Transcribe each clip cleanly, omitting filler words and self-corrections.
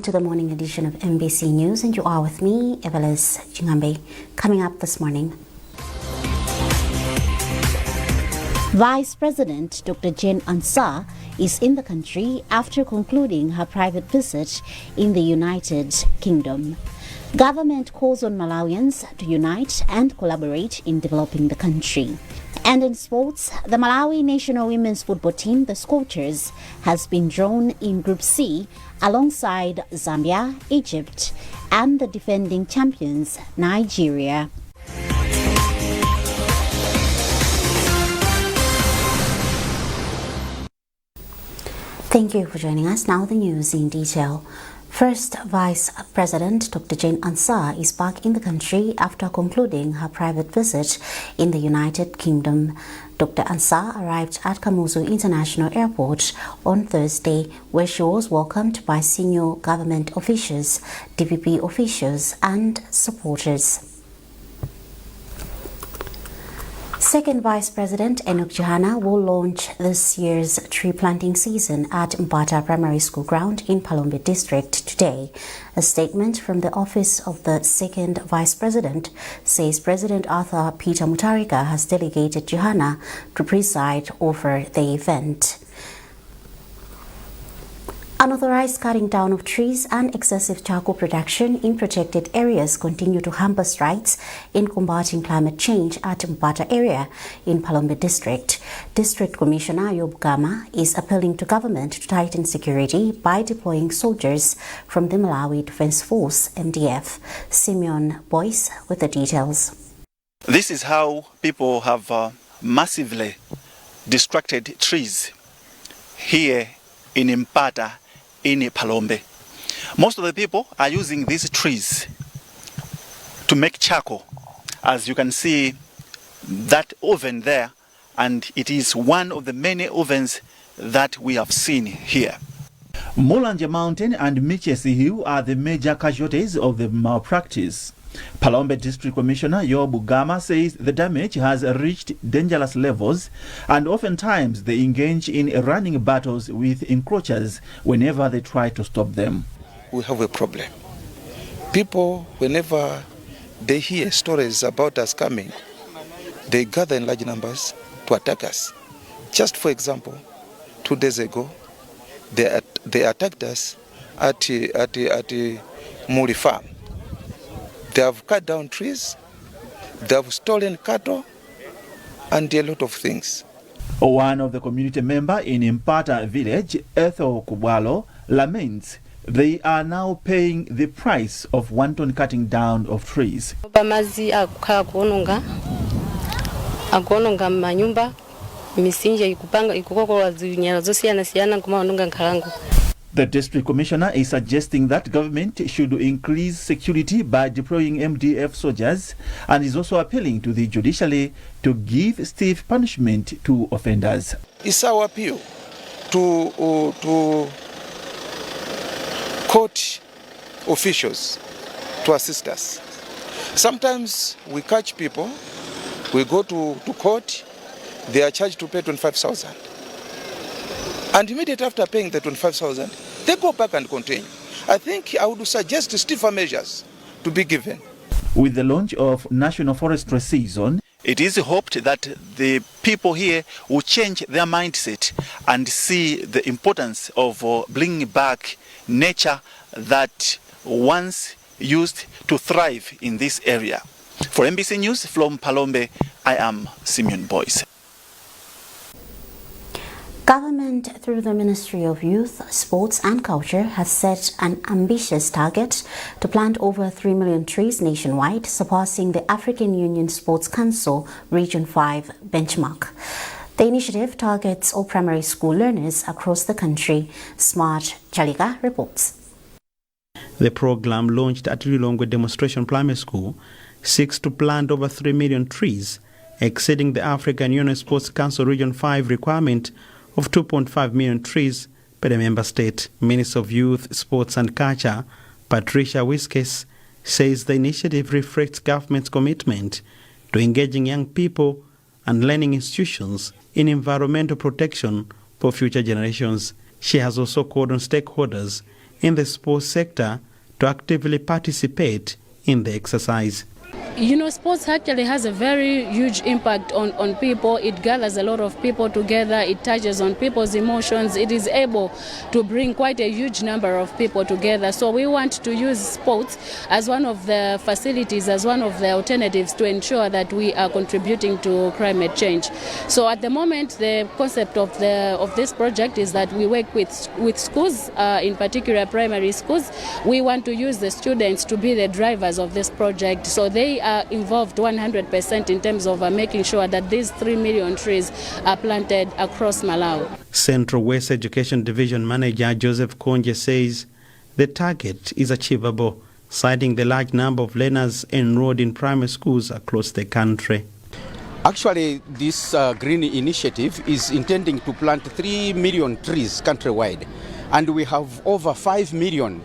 To the morning edition of MBC News, and you are with me, Evelis Chingambe. Coming up this morning, Vice President Dr. Jane Ansah is in the country after concluding her private visit in the United Kingdom. Government calls on Malawians to unite and collaborate in developing the country. And in sports, the Malawi national women's football team, the Scorchers, has been drawn in Group C alongside Zambia, Egypt, and the defending champions, Nigeria. Thank you for joining us. Now the news in detail. First, Vice President Dr. Jane Ansah is back in the country after concluding her private visit in the United Kingdom. Dr. Ansah arrived at Kamuzu International Airport on Thursday, where she was welcomed by senior government officials, DPP officials, and supporters. Second Vice President Enoch Johanna will launch this year's tree planting season at Mbata Primary School ground in Palombe District today. A statement from the office of the Second Vice President says President Arthur Peter Mutharika has delegated Johanna to preside over the event. Unauthorized cutting down of trees and excessive charcoal production in protected areas continue to hamper strides in combating climate change at Mbata area in Palombe District. District Commissioner Yob Gama is appealing to government to tighten security by deploying soldiers from the Malawi Defense Force, MDF. Simeon Boyce with the details. This is how people have massively destructed trees here in Mbata in Palombe. Most of the people are using these trees to make charcoal. As you can see, that oven there, and it is one of the many ovens that we have seen here. Mulanje Mountain and Michesi Hill are the major casualties of the malpractice. Palombe District Commissioner Yob Gama says the damage has reached dangerous levels and oftentimes they engage in running battles with encroachers whenever they try to stop them. We have a problem. People, whenever they hear stories about us coming, they gather in large numbers to attack us. Just for example, 2 days ago, they attacked us at Muri Farm. They have cut down trees, they have stolen cattle, and a lot of things. One of the community members in Impata village, Ethel Kubwalo, laments they are now paying the price of wanton cutting down of trees. The district commissioner is suggesting that government should increase security by deploying MDF soldiers and is also appealing to the judiciary to give stiff punishment to offenders. It's our appeal to court officials to assist us. Sometimes we catch people, we go to court, they are charged to pay 25,000. And immediately after paying the 25,000, they go back and continue. I think I would suggest stiffer measures to be given. With the launch of National Forestry Season, it is hoped that the people here will change their mindset and see the importance of bringing back nature that once used to thrive in this area. For MBC News from Palombe, I am Simeon Boyce. Government, through the Ministry of Youth, Sports and Culture, has set an ambitious target to plant over 3 million trees nationwide, surpassing the African Union Sports Council Region 5 benchmark. The initiative targets all primary school learners across the country. Smart Zachitika reports. The program, launched at Lilongwe Demonstration Primary School, seeks to plant over 3 million trees, exceeding the African Union Sports Council Region 5 requirement of 2.5 million trees per the member state. Minister of Youth, Sports and Culture, Patricia Wiskes, says the initiative reflects government's commitment to engaging young people and learning institutions in environmental protection for future generations. She has also called on stakeholders, in the sports sector to actively participate in the exercise. You know, sports actually has a very huge impact on people. It gathers a lot of people together. It touches on people's emotions. It is able to bring quite a huge number of people together. So we want to use sports as one of the facilities, as one of the alternatives to ensure that we are contributing to climate change. So at the moment, the concept of this project is that we work with schools, in particular primary schools. We want to use the students to be the drivers of this project. So they are involved 100% in terms of making sure that these 3 million trees are planted across Malawi. Central West Education Division Manager Joseph Konje says the target is achievable, citing the large number of learners enrolled in primary schools across the country. Actually, this green initiative is intending to plant 3 million trees countrywide, and we have over 5 million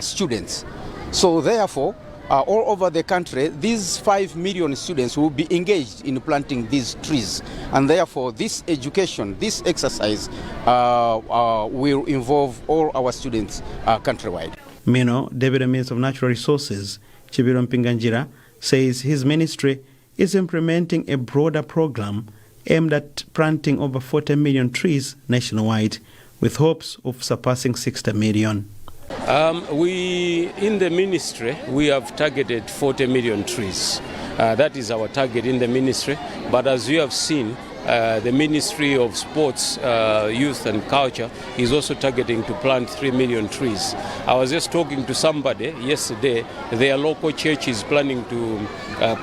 students. So therefore, all over the country, these 5 million students will be engaged in planting these trees. And therefore, this education, this exercise will involve all our students countrywide. Mino, Deputy Minister of Natural Resources, Chibiro Mpinganjira, says his ministry is implementing a broader program aimed at planting over 40 million trees nationwide, with hopes of surpassing 60 million. We, in the ministry, we have targeted 40 million trees. That is our target in the ministry. But as you have seen, the Ministry of Sports, Youth and Culture is also targeting to plant 3 million trees. I was just talking to somebody yesterday. Their local church is planning to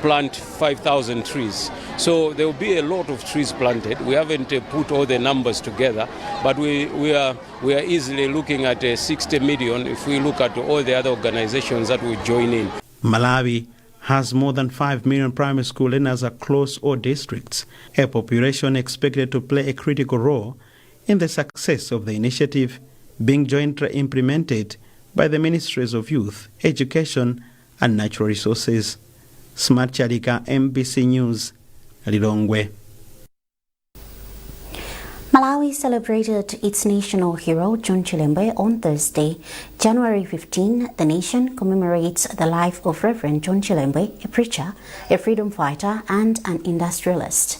plant 5,000 trees. So there will be a lot of trees planted. We haven't put all the numbers together, but we are easily looking at 60 million if we look at all the other organizations that will join in. Malawi has more than 5 million primary school learners across all districts, a population expected to play a critical role in the success of the initiative being jointly implemented by the Ministries of Youth, Education and Natural Resources. Zachitika, MBC News, Lilongwe. Malawi celebrated its national hero, John Chilembe, on Thursday, January 15. The nation commemorates the life of Reverend John Chilembe, a preacher, a freedom fighter, and an industrialist.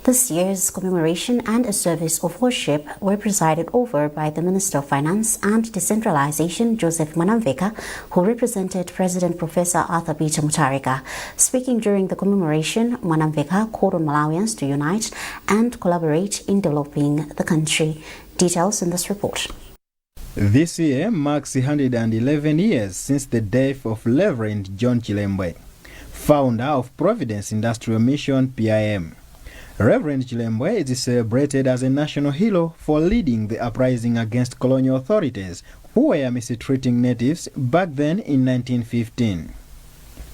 This year's commemoration and a service of worship were presided over by the Minister of Finance and Decentralization, Joseph Mwanamveka, who represented President Professor Arthur Peter Mutharika. Speaking during the commemoration, Mwanamveka called on Malawians to unite and collaborate in developing the country. Details in this report. This year marks 111 years since the death of Reverend John Chilembe, founder of Providence Industrial Mission PIM. Reverend Chilembe is celebrated as a national hero for leading the uprising against colonial authorities who were mistreating natives back then in 1915.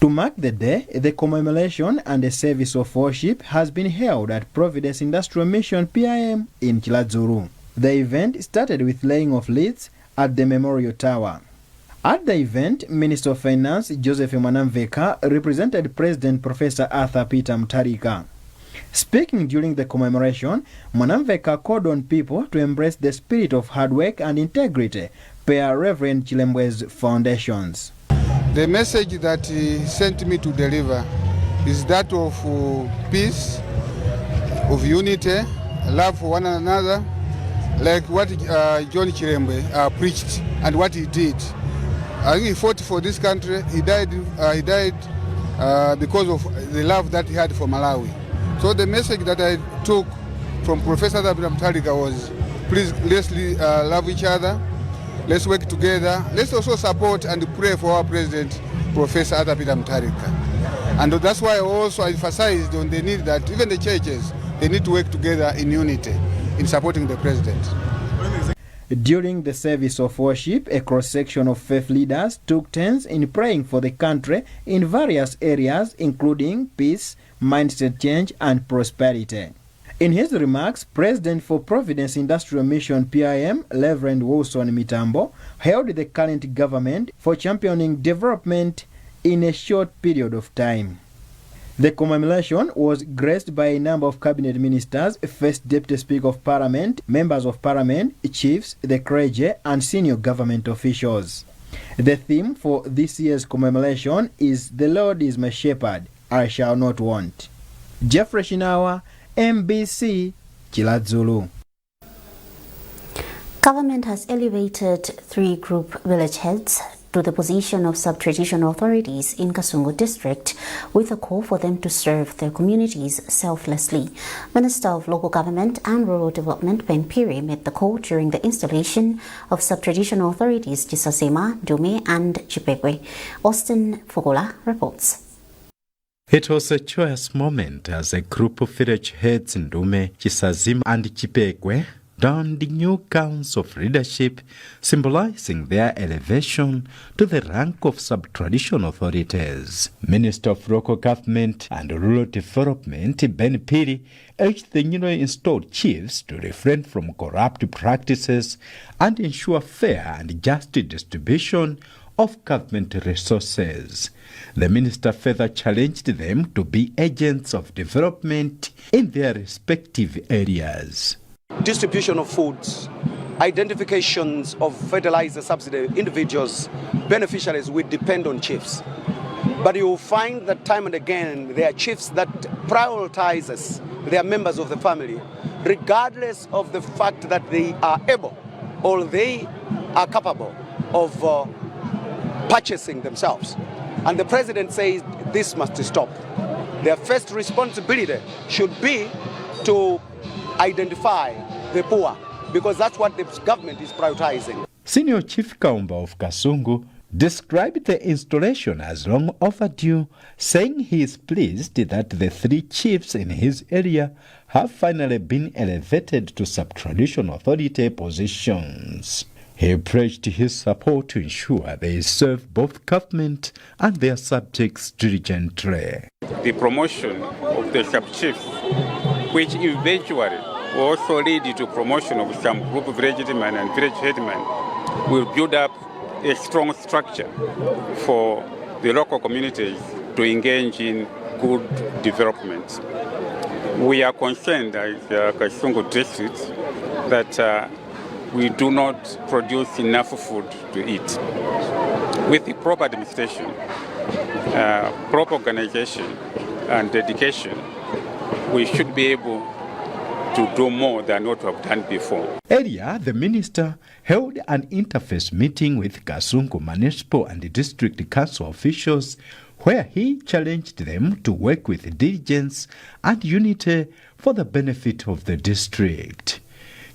To mark the day, the commemoration and a service of worship has been held at Providence Industrial Mission PIM in Chiladzuru. The event started with laying of wreaths at the Memorial Tower. At the event, Minister of Finance Joseph Mwanamveka represented President Professor Arthur Peter Mutharika. Speaking during the commemoration, Mwanamveka called on people to embrace the spirit of hard work and integrity per Reverend Chilembe's foundations. The message that he sent me to deliver is that of peace, of unity, love for one another, like what John Chilembe preached and what he did. I think he fought for this country. He died because of the love that he had for Malawi. So the message that I took from Professor Mutharika was, please, let's love each other, let's work together, let's also support and pray for our President, Professor Arthur Peter Mutharika. And that's why I also emphasized on the need that even the churches, they need to work together in unity in supporting the President. During the service of worship, a cross-section of faith leaders took turns in praying for the country in various areas, including peace, mindset change, and prosperity. In his remarks, President for Providence Industrial Mission PIM, Reverend Wilson Mitambo, hailed the current government for championing development in a short period of time. The commemoration was graced by a number of cabinet ministers, First Deputy Speaker of Parliament, members of Parliament, chiefs, the clergy, and senior government officials. The theme for this year's commemoration is "The Lord is my shepherd, I shall not want." Jeffrey Shinawa, MBC, Chiladzulu. Government has elevated 3 group village heads to the position of sub-traditional authorities in Kasungu district with a call for them to serve their communities selflessly. Minister of Local Government and Rural Development Ben Piri made the call during the installation of sub-traditional authorities Chisasema, Dume and Chipekwe. Austin Fogola reports. It was a joyous moment as a group of village heads in Dume, Chisazima and Chipekwe donned new gowns of leadership, symbolizing their elevation to the rank of sub-traditional authorities. Minister of Local Government and Rural Development Ben Piri urged the newly installed chiefs to refrain from corrupt practices and ensure fair and just distribution of government resources. The minister further challenged them to be agents of development in their respective areas. Distribution of foods, identifications of fertilizer subsidy individuals, beneficiaries will depend on chiefs. But you will find that time and again there are chiefs that prioritizes their members of the family, regardless of the fact that they are able or they are capable of purchasing themselves. And the president says this must stop. Their first responsibility should be to identify the poor, because that's what the government is prioritizing. Senior Chief Kaumba of Kasungu described the installation as long overdue, saying he is pleased that the 3 chiefs in his area have finally been elevated to sub-traditional authority positions. He praised his support to ensure they serve both government and their subjects diligently. The promotion of the sub-chiefs, which eventually will also lead to promotion of some group village headmen and village headmen, will build up a strong structure for the local communities to engage in good development. We are concerned as Kasungu district that we do not produce enough food to eat. With the proper administration, proper organization and dedication, we should be able to do more than what we have done before. Earlier, the minister held an interface meeting with Kasungu municipal and district council officials where he challenged them to work with diligence and unity for the benefit of the district.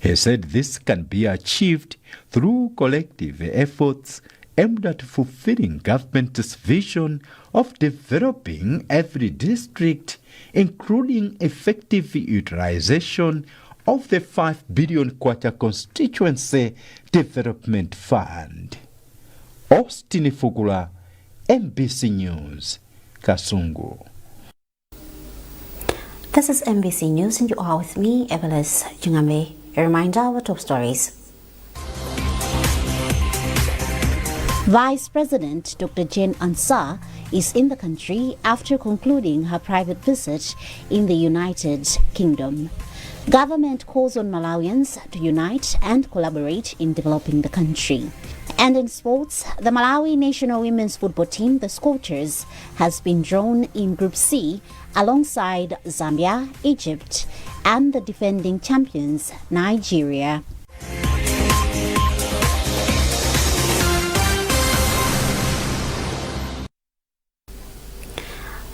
He said this can be achieved through collective efforts aimed at fulfilling government's vision of developing every district, including effective utilization of the 5 billion Kwacha Constituency Development Fund. Austin Fugula, MBC News, Kasungu. This is MBC News and you are with me, Evelis Jungambe. A reminder of our top stories. Vice President Dr. Jane Ansah is in the country after concluding her private visit in the United Kingdom. Government calls on Malawians to unite and collaborate in developing the country. And in sports, the Malawi national women's football team, the Scorchers, has been drawn in Group C alongside Zambia, Egypt, and the defending champions, Nigeria.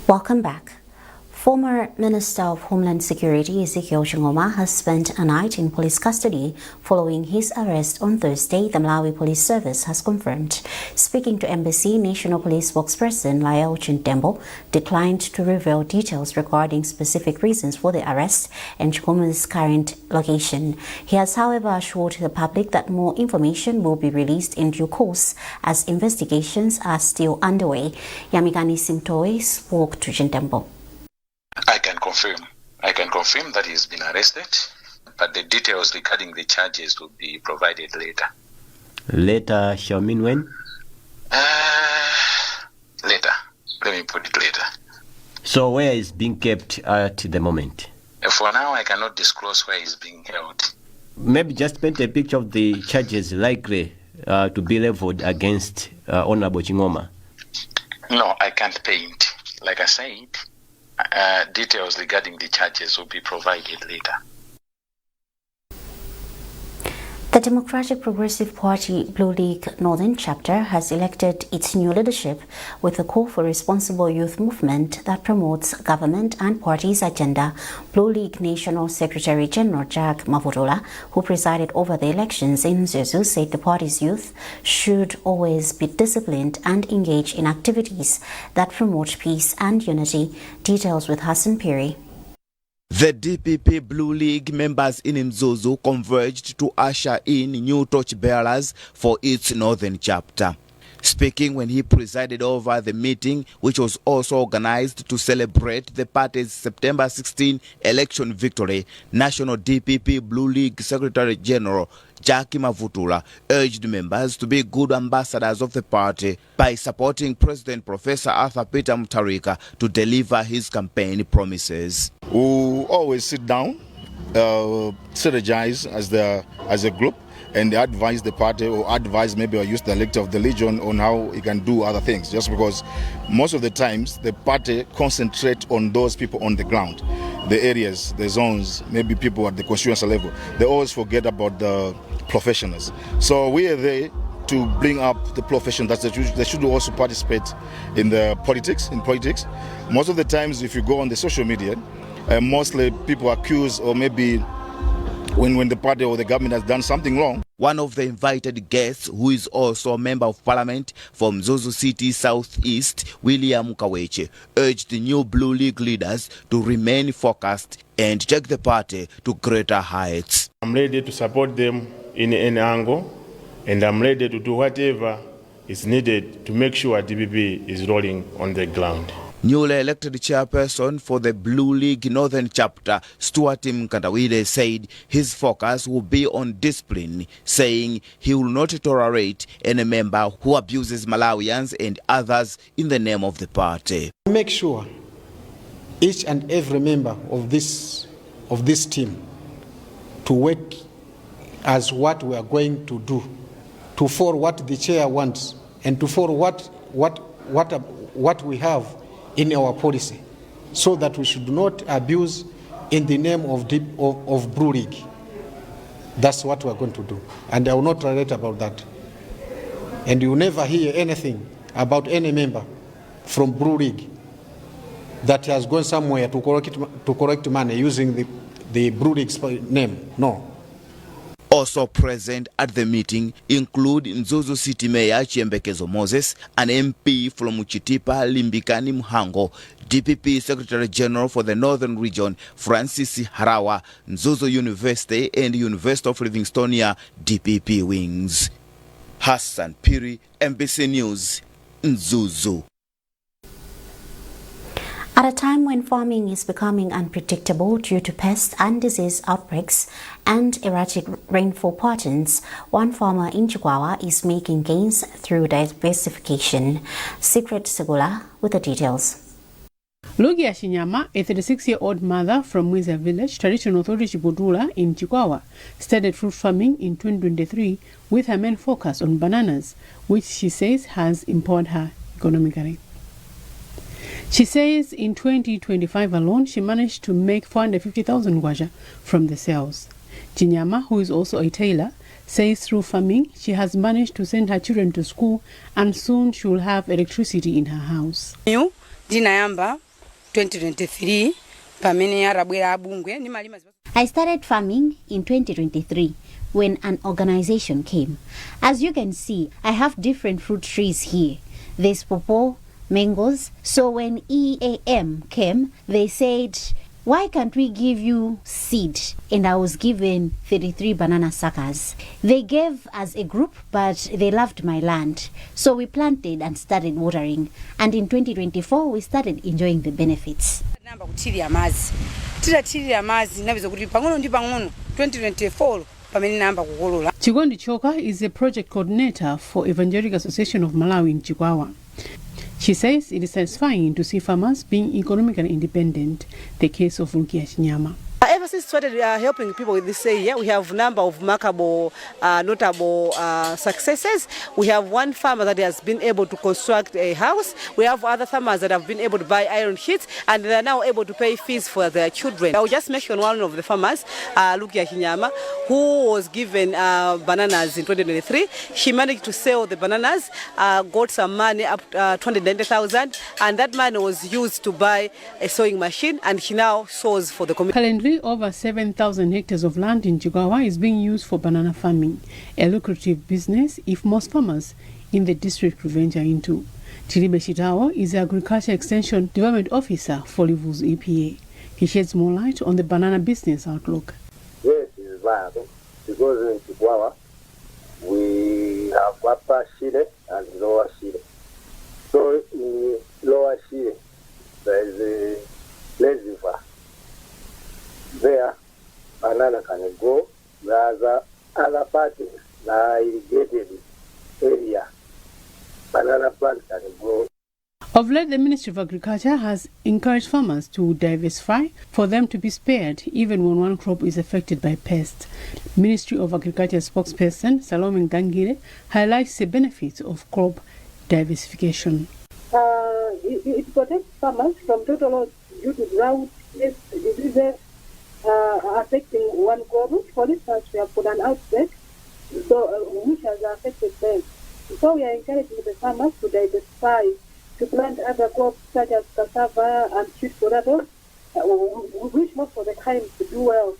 Welcome back. Former Minister of Homeland Security Ezekiel Chingoma has spent a night in police custody following his arrest on Thursday, the Malawi Police Service has confirmed. Speaking to Embassy, National Police spokesperson Lero Chintembo declined to reveal details regarding specific reasons for the arrest and Chingoma's current location. He has, however, assured the public that more information will be released in due course as investigations are still underway. Yamikani Simtoe spoke to Chintembo. I can confirm that he has been arrested, but the details regarding the charges will be provided later. Later shall mean when? Later. Let me put it later. So where is being kept at the moment? For now, I cannot disclose where he's being held. Maybe just paint a picture of the charges likely to be leveled against Honorable Chingoma. No, I can't paint. Like I said, details regarding the charges will be provided later. The Democratic Progressive Party Blue League Northern Chapter has elected its new leadership with a call for responsible youth movement that promotes government and party's agenda. Blue League National Secretary General Jack Mavurula, who presided over the elections in Zezu, said the party's youth should always be disciplined and engage in activities that promote peace and unity. Details with Hassan Piri. The DPP Blue League members in Mzuzu converged to usher in new torchbearers for its northern chapter. Speaking when he presided over the meeting, which was also organized to celebrate the party's September 16 election victory, National DPP Blue League Secretary General Jackie Mavutula urged members to be good ambassadors of the party by supporting President Professor Arthur Peter Mutharika to deliver his campaign promises. We always sit down, strategize as a group, and advise the party or advise maybe a youth director of the Legion on how he can do other things. Just because most of the times the party concentrate on those people on the ground, the areas, the zones, maybe people at the constituency level. They always forget about the professionals. So we are there to bring up the profession that they should also participate in the politics. Most of the times, if you go on the social media, mostly people accuse or maybe when the party or the government has done something wrong. One of the invited guests, who is also a member of parliament from Zuzu City Southeast, William Kaweche, urged the new Blue League leaders to remain focused and take the party to greater heights. I'm ready to support them in any angle, and I'm ready to do whatever is needed to make sure DPP is rolling on the ground. Newly elected chairperson for the Blue League Northern Chapter, Stuart Mkandawile, said his focus will be on discipline, saying he will not tolerate any member who abuses Malawians and others in the name of the party. Make sure each and every member of this team to work as what we are going to do, to follow what the chair wants and to follow what we have in our policy, so that we should not abuse in the name of Blue League. That's what we're going to do, and I will not tolerate about that. And you will never hear anything about any member from Blue League that has gone somewhere to collect money using the Blue League's name. No. Also present at the meeting include Mzuzu City Mayor Chiembekezo Moses, an MP from Chitipa Limbikani Mhango, DPP Secretary General for the Northern Region Francis Harawa, Mzuzu University and University of Livingstonia DPP wings. Hassan Piri, MBC News, Mzuzu. At a time when farming is becoming unpredictable due to pest and disease outbreaks and erratic rainfall patterns, one farmer in Chikwawa is making gains through diversification. Secret Segula with the details. Logia Shinyama, a 36-year-old mother from Mwiza village, traditional authority Chibodula in Chikwawa, started fruit farming in 2023 with her main focus on bananas, which she says has empowered her economically. She says in 2025 alone, she managed to make 450,000 kwacha from the sales. Chinyama, who is also a tailor, says through farming, she has managed to send her children to school and soon she will have electricity in her house. I started farming in 2023 when an organization came. As you can see, I have different fruit trees here. There's pawpaw, mangoes. So when EAM came, they said, why can't we give you seed? And I was given 33 banana suckers. They gave us a group, but they loved my land. So we planted and started watering. And in 2024, we started enjoying the benefits. 2024. Chigondi Choka is a project coordinator for Evangelical Association of Malawi in Chikwawa. She says it is satisfying to see farmers being economically independent, the case of Rukia Chinyama. Ever since started helping people with this area, we have a number of remarkable, notable successes. We have one farmer that has been able to construct a house. We have other farmers that have been able to buy iron sheets, and they are now able to pay fees for their children. I will just mention one of the farmers, Rukia Chinyama, who was given bananas in 2023. She managed to sell the bananas, got some money, up 290,000, and that money was used to buy a sewing machine, and she now sews for the community. Over 7,000 hectares of land in Chikwawa is being used for banana farming, a lucrative business if most farmers in the district venture into. Tiribe Shitao is the Agriculture Extension Development Officer for Livu's EPA. He sheds more light on the banana business outlook. Yes, it is viable because in Chikwawa we have upper Shire and lower Shire. So in lower Shire there is a reservoir. There, banana can grow. There's other parts, the irrigated area, banana plant can grow. Of late, the Ministry of Agriculture has encouraged farmers to diversify for them to be spared even when one crop is affected by pests. Ministry of Agriculture spokesperson Salome Ngangire highlights the benefits of crop diversification. It protects farmers from total loss due to drought, diseases, affecting one crop. For instance, we have put an outbreak, which has affected them. So we are encouraging the farmers to diversify, to plant other crops such as cassava and sweet potatoes, which most of the time do well.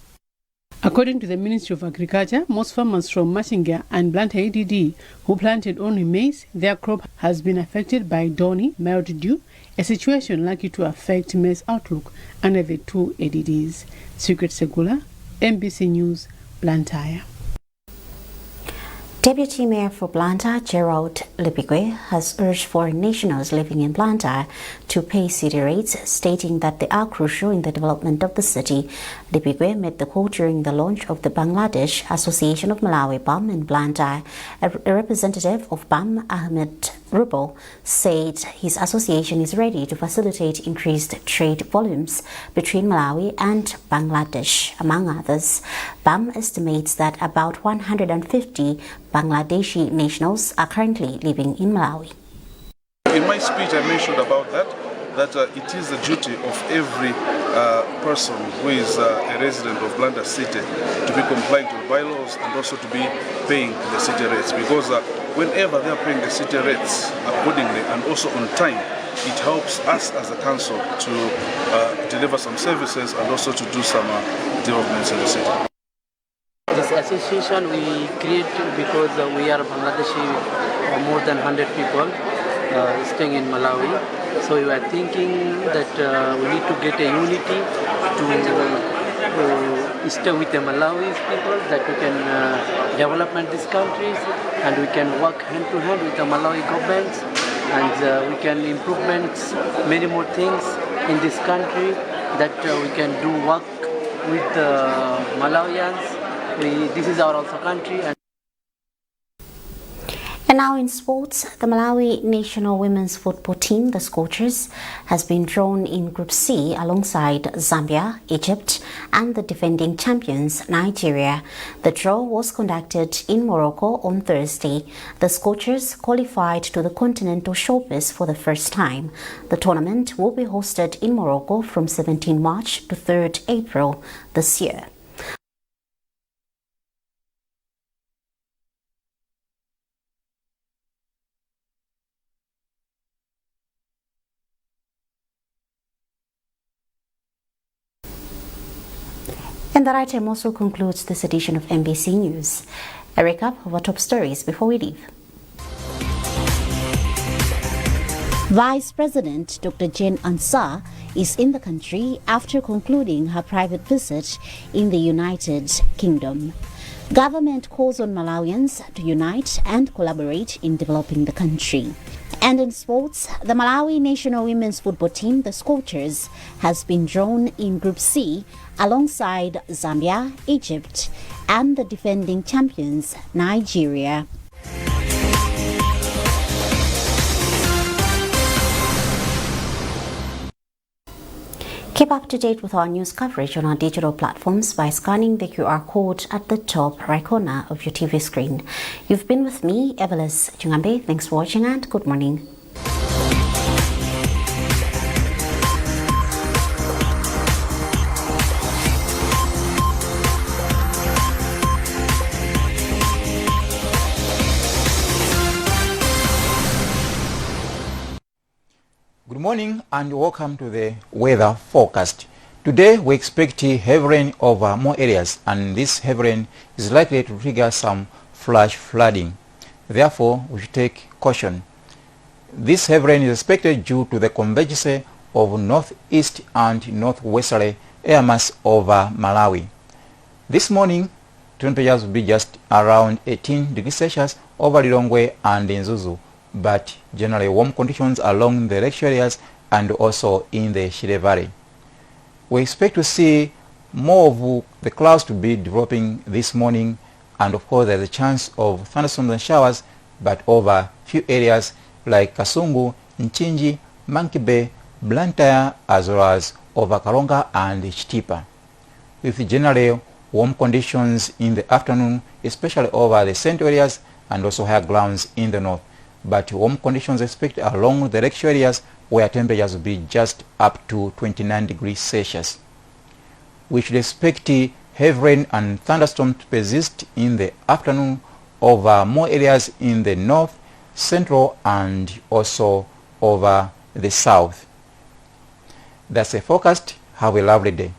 According to the Ministry of Agriculture, most farmers from Machinga and Blantyre ADD who planted only maize, their crop has been affected by downy mildew, a situation likely to affect maize outlook under the two ADDs. Secret Segula, MBC News, Blantyre. Deputy Mayor for Blantyre, Gerald Lipigwe, has urged foreign nationals living in Blantyre to pay city rates, stating that they are crucial in the development of the city. Lipigwe made the call during the launch of the Bangladesh Association of Malawi BAM in Blantyre. A representative of BAM, Ahmed Rubel, said his association is ready to facilitate increased trade volumes between Malawi and Bangladesh, among others. BAM estimates that about 150 Bangladeshi nationals are currently living in Malawi. In my speech I mentioned about that it is the duty of every person who is a resident of Blantyre City to be compliant to the bylaws and also to be paying the city rates, because whenever they are paying the city rates accordingly and also on time, it helps us as a council to deliver some services and also to do some developments in the city. This association we create because we are Bangladeshi, more than 100 people staying in Malawi. So we are thinking that we need to get a unity to stay with the Malawi people, that we can develop these countries and we can work hand to hand with the Malawi government, and we can improvement many more things in this country, that we can do work with the Malawians. This is our also country. And now in sports, the Malawi national women's football team, the Scorchers, has been drawn in Group C alongside Zambia, Egypt, and the defending champions, Nigeria. The draw was conducted in Morocco on Thursday. The Scorchers qualified to the Continental Showbiz for the first time. The tournament will be hosted in Morocco from 17 March to 3rd April this year. And that item also concludes this edition of MBC News. A recap of our top stories before we leave. Vice President Dr. Jane Ansah is in the country after concluding her private visit in the United Kingdom. Government calls on Malawians to unite and collaborate in developing the country. And in sports, the Malawi national women's football team, the Scorchers, has been drawn in Group C alongside Zambia, Egypt, and the defending champions, Nigeria. Keep up to date with our news coverage on our digital platforms by scanning the QR code at the top right corner of your TV screen. You've been with me, Evelis Chungambe. Thanks for watching and good morning. Good morning and welcome to the weather forecast. Today we expect heavy rain over more areas, and this heavy rain is likely to trigger some flash flooding. Therefore, we should take caution. This heavy rain is expected due to the convergence of northeast and northwesterly air mass over Malawi. This morning, temperatures will be just around 18 degrees Celsius over Lilongwe and Nzuzu, but generally warm conditions along the lakeshore areas and also in the Shire Valley. We expect to see more of the clouds to be developing this morning, and of course there's a chance of thunderstorms and showers, but over few areas like Kasungu, Nchinji, Monkey Bay, Blantyre, as well as over Karonga and Chitipa, with generally warm conditions in the afternoon, especially over the central areas and also higher grounds in the north. But warm conditions expected along the lakeshore areas where temperatures will be just up to 29 degrees Celsius. We should expect heavy rain and thunderstorms to persist in the afternoon over more areas in the north, central and also over the south. That's a forecast. Have a lovely day.